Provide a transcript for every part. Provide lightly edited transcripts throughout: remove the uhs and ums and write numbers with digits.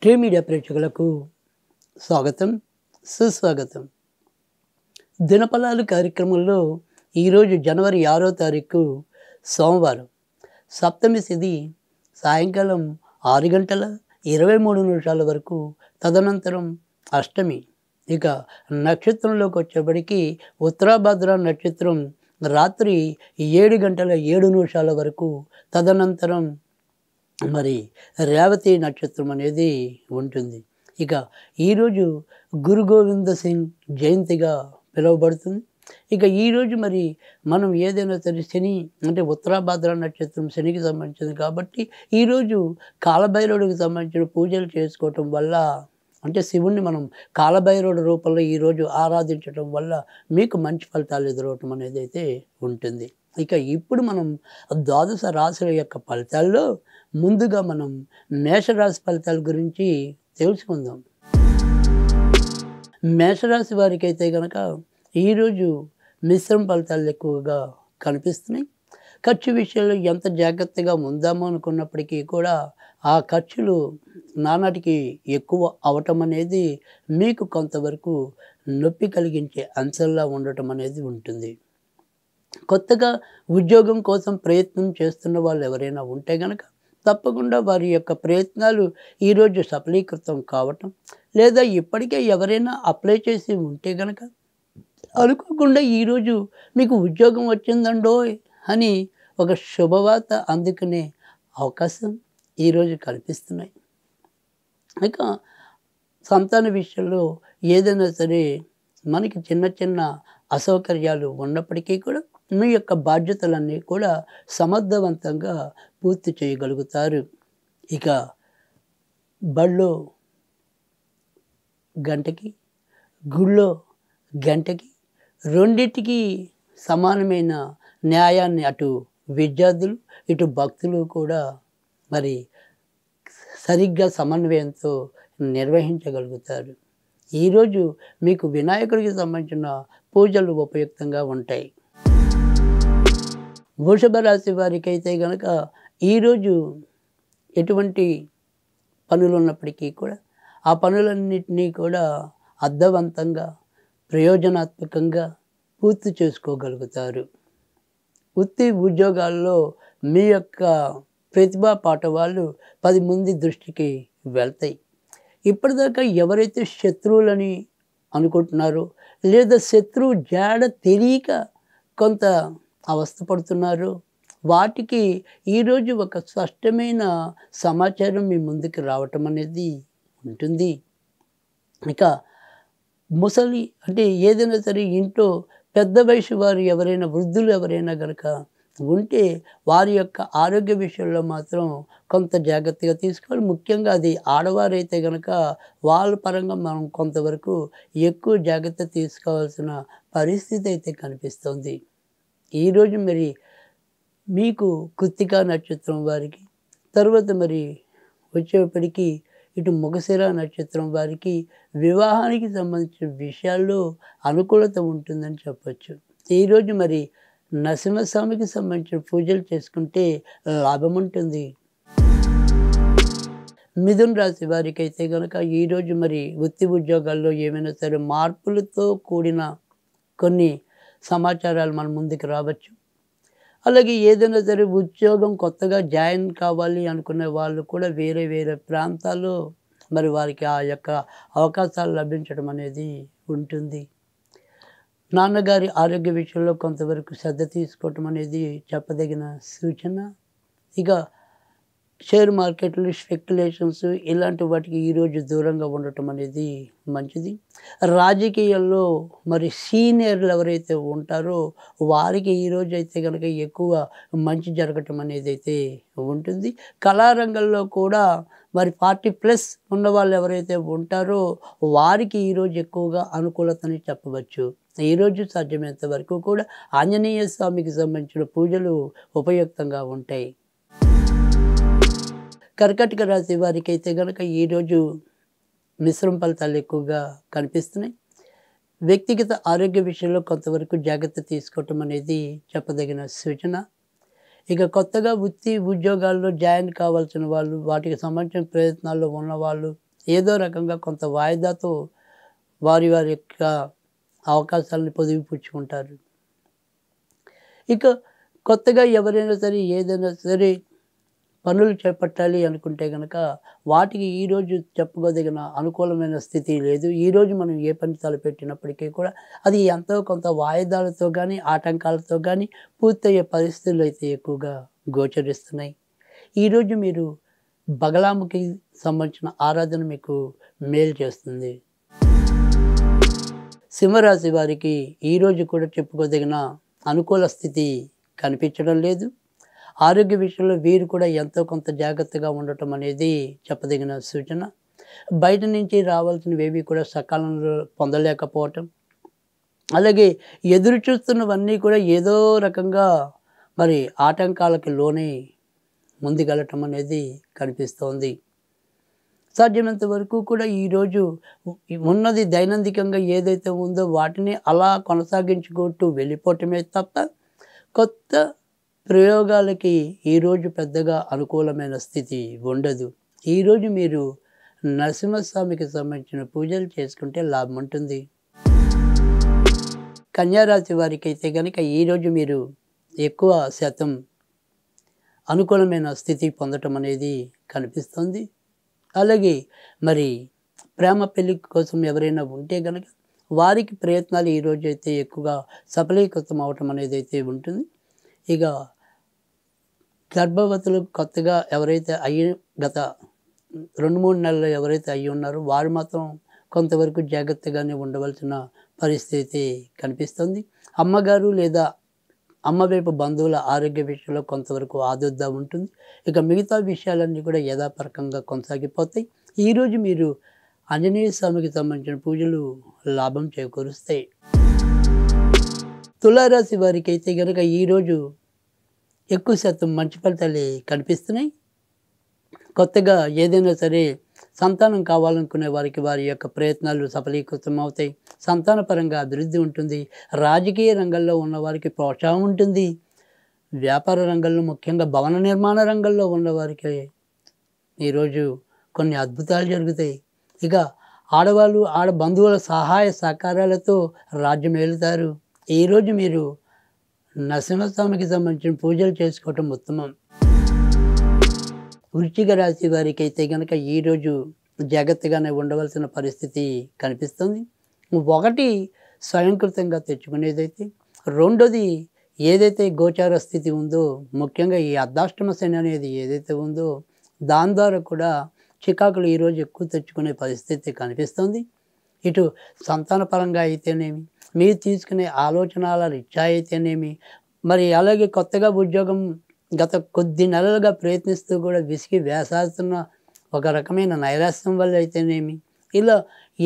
Tree media ప్రేక్షకులకు స్వాగతం, సుస్వాగతం. దినఫలాలు కార్యక్రమంలో ఈరోజు జనవరి 6వ తారీఖు సోమవారం, సప్తమి తిథి సాయంకాలం 6 గంటల 23 నిమిషాల వరకు, తదనంతరం అష్టమి. ఇక నక్షత్రంలోకి వచ్చేప్పటికి ఉత్తరాభాద్ర నక్షత్రం రాత్రి 7 గంటల 7 నిమిషాల వరకు, తదనంతరం మరి రేవతి నక్షత్రం అనేది ఉంటుంది. ఇక ఈరోజు గురు గోవింద సింగ్ జయంతిగా పిలువబడుతుంది. ఇక ఈరోజు మరి మనం ఏదైనా సరే శని అంటే ఉత్తరాభాద్ర నక్షత్రం శనికి సంబంధించింది కాబట్టి ఈరోజు కాలభైరవుడికి సంబంధించిన పూజలు చేసుకోవటం వల్ల, అంటే శివుణ్ణి మనం కాలభైరవుడి రూపంలో ఈరోజు ఆరాధించడం వల్ల మీకు మంచి ఫలితాలు ఎదురవటం అనేది అయితే ఉంటుంది. ఇక ఇప్పుడు మనం ద్వాదశ రాశుల యొక్క ఫలితాల్లో ముందుగా మనం మేషరాశి ఫలితాల గురించి తెలుసుకుందాం. మేషరాశి వారికి అయితే కనుక ఈరోజు మిశ్రమ ఫలితాలు ఎక్కువగా కనిపిస్తున్నాయి. ఖర్చు విషయంలో ఎంత జాగ్రత్తగా ఉందామో అనుకున్నప్పటికీ కూడా ఆ ఖర్చులు నానాటికి ఎక్కువ అవటం అనేది మీకు కొంతవరకు నొప్పి కలిగించే అంశంలా ఉండటం అనేది ఉంటుంది. కొత్తగా ఉద్యోగం కోసం ప్రయత్నం చేస్తున్న వాళ్ళు ఎవరైనా ఉంటే కనుక తప్పకుండా వారి యొక్క ప్రయత్నాలు ఈరోజు సఫలీకృతం కావటం, లేదా ఇప్పటికే ఎవరైనా అప్లై చేసి ఉంటే కనుక అనుకోకుండా ఈరోజు మీకు ఉద్యోగం వచ్చిందండోయ్ అని ఒక శుభవార్త అందుకునే అవకాశం ఈరోజు కనిపిస్తున్నాయి. ఇక సంతాన విషయంలో ఏదైనా సరే మనకి చిన్న చిన్న అసౌకర్యాలు ఉన్నప్పటికీ కూడా మీ యొక్క బాధ్యతలన్నీ కూడా సమర్థవంతంగా పూర్తి చేయగలుగుతారు. ఇక బడిలో గంటకి, గుళ్ళో గంటకి రెండింటికి సమానమైన న్యాయాన్ని అటు విద్యార్థులు ఇటు భక్తులు కూడా మరి సరిగ్గా సమన్వయంతో నిర్వహించగలుగుతారు. ఈరోజు మీకు వినాయకుడికి సంబంధించిన పూజలు ఉపయుక్తంగా ఉంటాయి. వృషభ రాశి వారికి అయితే కనుక ఈరోజు ఎటువంటి పనులు ఉన్నప్పటికీ కూడా ఆ పనులన్నింటినీ కూడా అర్థవంతంగా ప్రయోజనాత్మకంగా పూర్తి చేసుకోగలుగుతారు. వృత్తి ఉద్యోగాల్లో మీ యొక్క ప్రతిభా పాఠవాళ్ళు 10 మంది దృష్టికి వెళ్తాయి. ఇప్పటిదాకా ఎవరైతే శత్రువులని అనుకుంటున్నారో లేదా శత్రువు జాడ తెలియక కొంత అవస్థపడుతున్నారో వాటికి ఈరోజు ఒక స్పష్టమైన సమాచారం మీ ముందుకు రావటం అనేది ఉంటుంది. ఇక ముసలి అంటే ఏదైనా సరే ఇంట్లో పెద్ద వయసు వారు ఎవరైనా వృద్ధులు ఎవరైనా కనుక ఉంటే వారి యొక్క ఆరోగ్య విషయంలో మాత్రం కొంత జాగ్రత్తగా తీసుకోవాలి. ముఖ్యంగా అది ఆడవారైతే కనుక వాళ్ళ పరంగా మనం కొంతవరకు ఎక్కువ జాగ్రత్త తీసుకోవాల్సిన పరిస్థితి అయితే కనిపిస్తుంది. ఈరోజు మరి మీకు కృత్తికా నక్షత్రం వారికి, తర్వాత మరి వచ్చేప్పటికి ఇటు మృగశిర నక్షత్రం వారికి వివాహానికి సంబంధించిన విషయాల్లో అనుకూలత ఉంటుందని చెప్పచ్చు. ఈరోజు మరి నరసింహస్వామికి సంబంధించిన పూజలు చేసుకుంటే లాభం ఉంటుంది. మిథున రాశి వారికి అయితే కనుక ఈరోజు మరి వృత్తి ఉద్యోగాల్లో ఏమైనా సరే మార్పులతో కూడిన కొన్ని సమాచారాలు మన ముందుకు రావచ్చు. అలాగే ఏదైనా సరే ఉద్యోగం కొత్తగా జాయిన్ కావాలి అనుకునే వాళ్ళు కూడా వేరే వేరే ప్రాంతాల్లో మరి వారికి ఆ యొక్క అవకాశాలు లభించడం అనేది ఉంటుంది. నాన్నగారి ఆరోగ్య విషయంలో కొంతవరకు శ్రద్ధ తీసుకోవటం అనేది చెప్పదగిన సూచన. ఇక షేర్ మార్కెట్లు, స్పెక్యులేషన్స్ ఇలాంటి వాటికి ఈరోజు దూరంగా ఉండటం అనేది మంచిది. రాజకీయాల్లో మరి సీనియర్లు ఎవరైతే ఉంటారో వారికి ఈరోజు అయితే కనుక ఎక్కువ మంచి జరగటం అనేది అయితే ఉంటుంది. కళారంగంలో కూడా మరి 40+ ఉన్న వాళ్ళు ఎవరైతే ఉంటారో వారికి ఈరోజు ఎక్కువగా అనుకూలతని చెప్పవచ్చు. ఈరోజు సాధ్యమైనంత వరకు కూడా ఆంజనేయ స్వామికి సంబంధించిన పూజలు ఉపయుక్తంగా ఉంటాయి. కర్కాటక రాశి వారికి అయితే కనుక ఈరోజు మిశ్రమ ఫలితాలు ఎక్కువగా కనిపిస్తున్నాయి. వ్యక్తిగత ఆరోగ్య విషయంలో కొంతవరకు జాగ్రత్త తీసుకోవటం అనేది చెప్పదగిన సూచన. ఇక కొత్తగా వృత్తి ఉద్యోగాల్లో జాయిన్ కావాల్సిన వాళ్ళు, వాటికి సంబంధించిన ప్రయత్నాల్లో ఉన్నవాళ్ళు ఏదో రకంగా కొంత వాయిదాతో వారి వారి యొక్క అవకాశాలను పొదిగిపుచ్చుకుంటారు. ఇక కొత్తగా ఎవరైనా సరే ఏదైనా సరే పనులు చేపట్టాలి అనుకుంటే గనక వాటికి ఈరోజు చెప్పుకోదగిన అనుకూలమైన స్థితి లేదు. ఈరోజు మనం ఏ పని తలపెట్టినప్పటికీ కూడా అది ఎంతో కొంత వాయిదాలతో కానీ ఆటంకాలతో కానీ పూర్తయ్యే పరిస్థితులు అయితే ఎక్కువగా గోచరిస్తున్నాయి. ఈరోజు మీరు బగలాముఖి సంబంధించిన ఆరాధన మీకు మేలు చేస్తుంది. సింహరాశి వారికి ఈరోజు కూడా చెప్పుకోదగిన అనుకూల స్థితి కనిపించడం లేదు. ఆరోగ్య విషయంలో వీరు కూడా ఎంతో కొంత జాగ్రత్తగా ఉండటం అనేది చెప్పదగిన సూచన. బయట నుంచి రావాల్సినవేవి కూడా సకాలంలో పొందలేకపోవటం, అలాగే ఎదురు చూస్తున్నవన్నీ కూడా ఏదో రకంగా మరి ఆటంకాలకు లోనై ముందుకెళ్ళటం అనేది కనిపిస్తోంది. సాధ్యమైనంత వరకు కూడా ఈరోజు ఉన్నది దైనందికంగా ఏదైతే ఉందో వాటిని అలా కొనసాగించుకుంటూ వెళ్ళిపోవటమే తప్ప కొత్త ప్రయోగాలకి ఈరోజు పెద్దగా అనుకూలమైన స్థితి ఉండదు. ఈరోజు మీరు నరసింహస్వామికి సంబంధించిన పూజలు చేసుకుంటే లాభం ఉంటుంది. కన్యారాశి వారికి అయితే కనుక ఈరోజు మీరు ఎక్కువ శాతం అనుకూలమైన స్థితి పొందటం అనేది కనిపిస్తుంది. అలాగే మరి ప్రేమ పెళ్లి కోసం ఎవరైనా ఉంటే కనుక వారికి ప్రయత్నాలు ఈరోజు అయితే ఎక్కువగా సఫలీకృతం అవటం అనేది అయితే ఉంటుంది. ఇక గర్భవతులు కొత్తగా ఎవరైతే గత 2-3 నెలలు ఎవరైతే అయ్యి ఉన్నారో వారు మాత్రం కొంతవరకు జాగ్రత్తగానే ఉండవలసిన పరిస్థితి కనిపిస్తుంది. అమ్మగారు లేదా అమ్మ వైపు బంధువుల ఆరోగ్య విషయంలో కొంతవరకు ఆదుర్దా ఉంటుంది. ఇక మిగతా విషయాలన్నీ కూడా యథాపరకంగా కొనసాగిపోతాయి. ఈరోజు మీరు ఆంజనేయ స్వామికి సంబంధించిన పూజలు లాభం చేకూరుస్తాయి. తులారాశి వారికి అయితే కనుక ఈరోజు ఎక్కువ శాతం మంచి ఫలితాలు కనిపిస్తున్నాయి. కొత్తగా ఏదైనా సరే సంతానం కావాలనుకునే వారికి వారి యొక్క ప్రయత్నాలు సఫలీకృతం అవుతాయి. సంతానపరంగా అభివృద్ధి ఉంటుంది. రాజకీయ రంగంలో ఉన్న వారికి ప్రోత్సాహం ఉంటుంది. వ్యాపార రంగంలో ముఖ్యంగా భవన నిర్మాణ రంగంలో ఉన్నవారికి ఈరోజు కొన్ని అద్భుతాలు జరుగుతాయి. ఇక ఆడవాళ్ళు బంధువుల సహాయ సహకారాలతో రాజ్యం ఏలుతారు. ఈరోజు మీరు నరసింహస్వామికి సంబంధించిన పూజలు చేసుకోవటం ఉత్తమం. వృశ్చిక రాశి వారికి అయితే కనుక ఈరోజు జాగ్రత్తగానే ఉండవలసిన పరిస్థితి కనిపిస్తుంది. ఒకటి స్వయంకృతంగా తెచ్చుకునేదైతే, రెండోది ఏదైతే గోచార స్థితి ఉందో ముఖ్యంగా ఈ అర్ధాష్టమ శని అనేది ఏదైతే ఉందో దాని ద్వారా కూడా చికాకులు ఈరోజు ఎక్కువ తెచ్చుకునే పరిస్థితి కనిపిస్తుంది. ఇటు సంతానపరంగా అయితేనేమి, మీరు తీసుకునే ఆలోచనల రీత్యా అయితేనేమి, మరి అలాగే కొత్తగా ఉద్యోగం గత కొద్ది నెలలుగా ప్రయత్నిస్తూ కూడా విసిగి వేసాడుతున్న ఒక రకమైన నైరాశ్యం వల్ల అయితేనేమి, ఇలా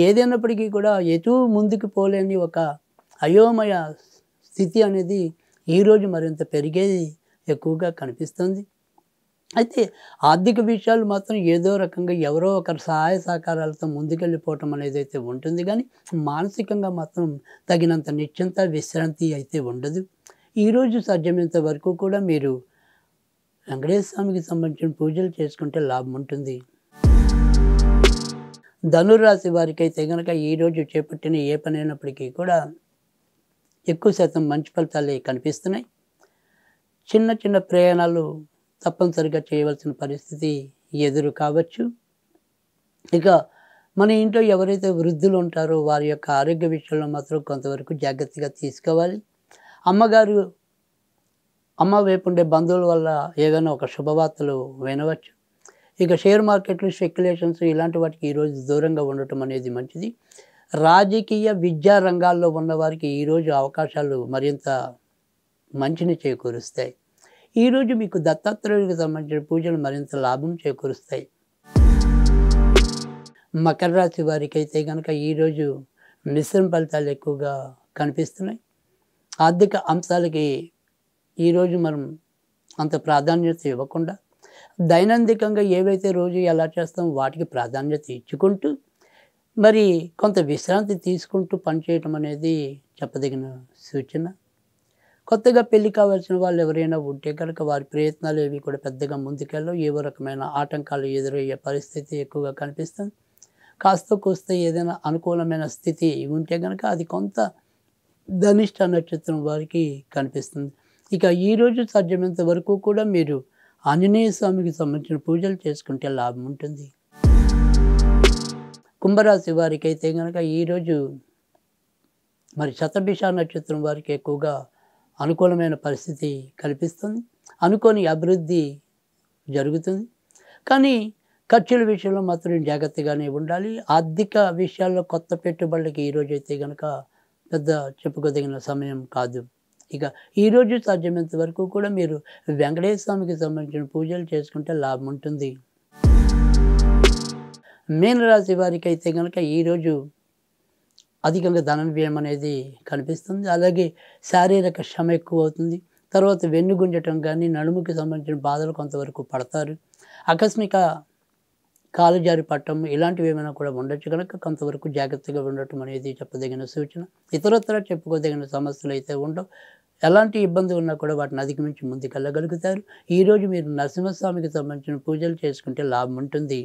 ఏదైనప్పటికీ కూడా ఎటు ముందుకు పోలేని ఒక అయోమయ స్థితి అనేది ఈరోజు మరింత పెరిగేది ఎక్కువగా కనిపిస్తుంది. అయితే ఆర్థిక విషయాలు మాత్రం ఏదో రకంగా ఎవరో ఒకరి సహాయ సహకారాలతో ముందుకెళ్ళిపోవటం అనేది అయితే ఉంటుంది. కానీ మానసికంగా మాత్రం తగినంత నిశ్చింత విశ్రాంతి అయితే ఉండదు. ఈరోజు సాధ్యమైనంత వరకు కూడా మీరు వెంకటేశ్వర స్వామికి సంబంధించిన పూజలు చేసుకుంటే లాభం ఉంటుంది. ధనురాశి వారికి అయితే కనుక ఈరోజు చేపట్టిన ఏ పని అయినప్పటికీ కూడా ఎక్కువ శాతం మంచి ఫలితాలే కనిపిస్తున్నాయి. చిన్న చిన్న ప్రయాణాలు తప్పనిసరిగా చేయవలసిన పరిస్థితి ఎదురు కావచ్చు. ఇక మన ఇంట్లో ఎవరైతే వృద్ధులు ఉంటారో వారి యొక్క ఆరోగ్య విషయంలో మాత్రం కొంతవరకు జాగ్రత్తగా తీసుకోవాలి. అమ్మ వైపు ఉండే బంధువుల వల్ల ఏదైనా ఒక శుభవార్తలు వినవచ్చు. ఇక షేర్ మార్కెట్లు, స్పెక్యులేషన్స్ ఇలాంటి వాటికి ఈరోజు దూరంగా ఉండటం అనేది మంచిది. రాజకీయ విద్యా రంగాల్లో ఉన్నవారికి ఈరోజు అవకాశాలు మరింత మంచిని చేకూరుస్తాయి. ఈరోజు మీకు దత్తాత్రేయుడికి సంబంధించిన పూజలు మరింత లాభం చేకూరుస్తాయి. మకర రాశి వారికి అయితే కనుక ఈరోజు మిశ్రమ ఫలితాలు ఎక్కువగా కనిపిస్తున్నాయి. ఆర్థిక అంశాలకి ఈరోజు మనం అంత ప్రాధాన్యత ఇవ్వకుండా దైనందికంగా ఏవైతే రోజు ఎలా చేస్తామో వాటికి ప్రాధాన్యత ఇచ్చుకుంటూ మరి కొంత విశ్రాంతి తీసుకుంటూ పనిచేయటం అనేది చెప్పదగిన సూచన. కొత్తగా పెళ్లి కావాల్సిన వాళ్ళు ఎవరైనా ఉంటే కనుక వారి ప్రయత్నాలు ఏవి కూడా పెద్దగా ముందుకెళ్ళవు. ఏవో రకమైన ఆటంకాలు ఎదురయ్యే పరిస్థితి ఎక్కువగా కనిపిస్తుంది. కాస్త కూస్త ఏదైనా అనుకూలమైన స్థితి ఉంటే కనుక అది కొంత ధనిష్ట నక్షత్రం వారికి కనిపిస్తుంది. ఇక ఈరోజు సాధ్యమైనంత వరకు కూడా మీరు ఆంజనేయ స్వామికి సంబంధించిన పూజలు చేసుకుంటే లాభం ఉంటుంది. కుంభరాశి వారికి అయితే కనుక ఈరోజు మరి శతభిష నక్షత్రం వారికి ఎక్కువగా అనుకూలమైన పరిస్థితి కల్పిస్తుంది. అనుకోని అభివృద్ధి జరుగుతుంది. కానీ ఖర్చుల విషయంలో మాత్రం జాగ్రత్తగానే ఉండాలి. ఆర్థిక విషయాల్లో కొత్త పెట్టుబడులకి ఈరోజు అయితే కనుక పెద్ద చెప్పుకోదగిన సమయం కాదు. ఇక ఈరోజు సాధ్యమైనంత వరకు కూడా మీరు వెంకటేశ్వర స్వామికి సంబంధించిన పూజలు చేసుకుంటే లాభం ఉంటుంది. మీనరాశి వారికి అయితే కనుక ఈరోజు అధికంగా ధన వ్యయం అనేది కనిపిస్తుంది. అలాగే శారీరక శ్రమ ఎక్కువ అవుతుంది. తర్వాత వెన్నుగుంజటం కానీ నడుముకి సంబంధించిన బాధలు కొంతవరకు పడతారు. ఆకస్మిక కాలు జారి పట్టడం ఇలాంటివి ఏమైనా కూడా ఉండొచ్చు కనుక కొంతవరకు జాగ్రత్తగా ఉండటం అనేది చెప్పదగిన సూచన. ఇతరత్ర చెప్పుకోదగిన సమస్యలు అయితే ఉండవు. ఎలాంటి ఇబ్బంది ఉన్నా కూడా వాటిని అధిగమించి ముందుకెళ్ళగలుగుతారు. ఈరోజు మీరు నరసింహస్వామికి సంబంధించిన పూజలు చేసుకుంటే లాభం ఉంటుంది.